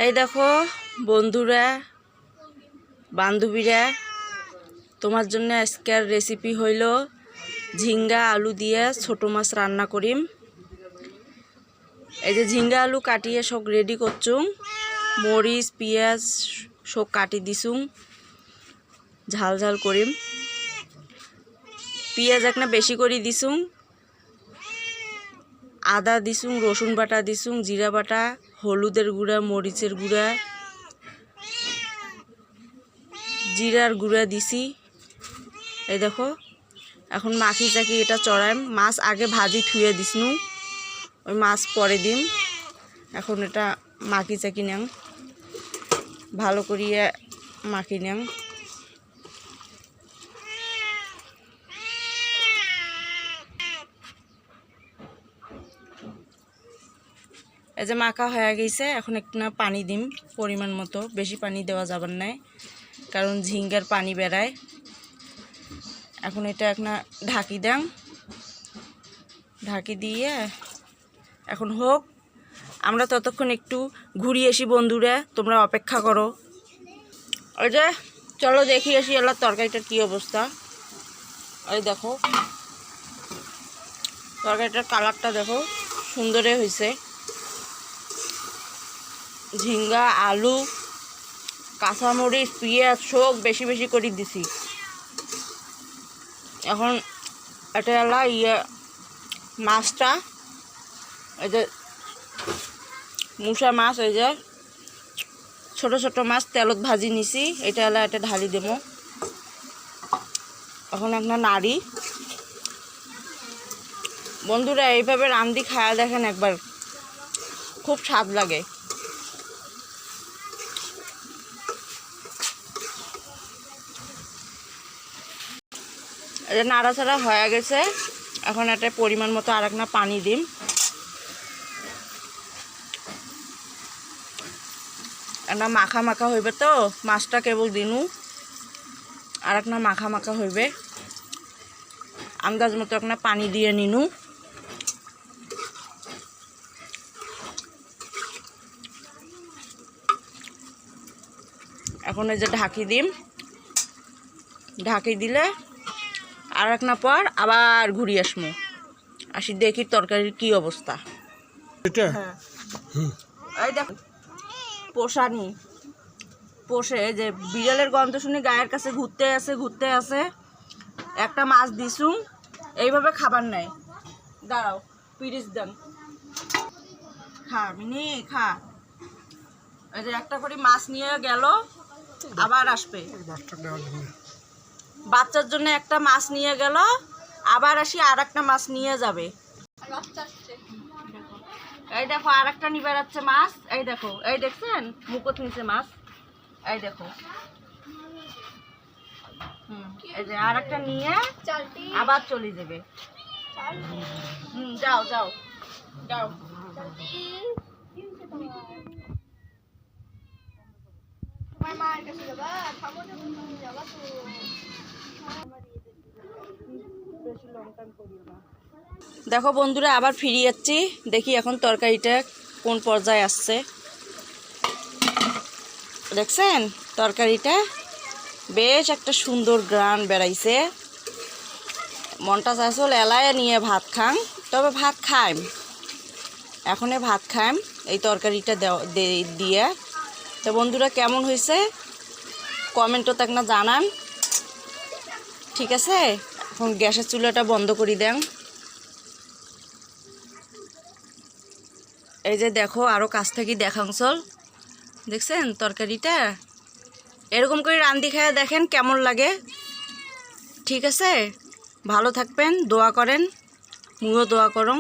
এই দেখো বন্ধুরা বান্ধবীরা, তোমার জন্য আজকের রেসিপি হইল ঝিঙ্গা আলু দিয়ে ছোট মাছ রান্না করিম। এই যে ঝিঙ্গা আলু কাটিয়ে সব রেডি করছুম, মরিচ পেঁয়াজ সব কাটি দিছুম, ঝাল ঝাল করিম। পেঁয়াজ একটা বেশি করে দিছুম, আদা দিছুম, রসুন বাটা দিছুম, জিরা বাটা, হলুদের গুঁড়া, মরিচের গুঁড়া, জিরার গুঁড়া দিছি। এই দেখো এখন মাখি চাকি এটা চড়াইম। মাছ আগে ভাজি থুয়ে দিছনু, ওই মাছ পরে দিম। এখন এটা মাখি চাকি নেন, ভালো করিয়া মাখি নেন। এই যে মাখা হয়ে গেছে, এখন একটু না পানি দিম পরিমাণ মতো, বেশি পানি দেওয়া যাবার নাই কারণ ঝিঙ্গার পানি বেড়ায়। এখন এটা একটা ঢাকি দেন, ঢাকি দিয়ে এখন হোক, আমরা ততক্ষণ একটু ঘুরিয়ে আসি। বন্ধুরা তোমরা অপেক্ষা করো। ওই যে চলো দেখি আসি এলার তরকারিটার কী অবস্থা। ওই দেখো তরকারিটার কালারটা দেখো, সুন্দরে হয়েছে। ঝিঙ্গা আলু কাঁচামরিচ পেঁয়াজ সব বেশি বেশি করে দিছি। এখন এটা এলা মাছটা, এই যে মুসা মাছ, এই যে ছোট ছোট মাছ তেলত ভাজি নিছি, এটা এলা এটা ঢালি দেব। এখন একটা নাড়ি। বন্ধুরা এইভাবে রান্দি খায়া দেখেন একবার, খুব স্বাদ লাগে। এটা নাড়াচাড়া হয়ে গেছে, এখন একটা পরিমাণ মতো আর একটা পানি দিম। একটা মাখা মাখা হইবে তো, মাছটা কেবল দিনু, আর একটা মাখা মাখা হইবে। আন্দাজ মতো একটা পানি দিয়ে নিনু। এখন এই যে ঢাকি দিম, ঢাকি দিলে আর একটা পর আবার ঘুরি আসমু, আসি দেখি তরকারির কি অবস্থা। হ্যাঁ এই দেখ পোষানি পোষে যে বিড়ালের গন্ধ শুনে গায়ের কাছে ঘুরতে আসে। একটা মাছ দিছুম, এইভাবে খাবার নাই। দাঁড়াও পিরিচ দেন, খা মিনি খা। এই যে একটা করে মাছ নিয়ে গেল, আবার আসবে। বাচ্চার জন্য একটা মাছ নিয়ে গেল, আবার আসি আর একটা মাছ নিয়ে যাবে। এই দেখো আর একটা নিয়ে বেড়াচ্ছে মাছ। এই দেখো, এই দেখছেন মুকুট নিচে মাছ, এই দেখো। এই যে আর একটা নিয়ে আবার চলে যাবে। যাও যাও যাও। দেখো বন্ধুরা আবার ফিরে যাচ্ছি, দেখি এখন তরকারিটা কোন পর্যায়ে আসছে। দেখছেন তরকারিটা বেশ একটা সুন্দর গ্রান বেড়াইছে। মনটা চাইছিল এলায় নিয়ে ভাত খান, তবে ভাত খাইম, এখনে ভাত খাইম এই তরকারিটা দিয়ে। তো বন্ধুরা কেমন হয়েছে কমেন্টও তাক না জানান, ঠিক আছে? এখন গ্যাসের চুলাটা বন্ধ করে দেন। এই যে দেখো আরও কাছ থেকে দেখাংচল, দেখছেন তরকারিটা? এরকম করে রান্দি খায় দেখেন কেমন লাগে, ঠিক আছে? ভালো থাকবেন, দোয়া করেন, মুইও দোয়া করুন।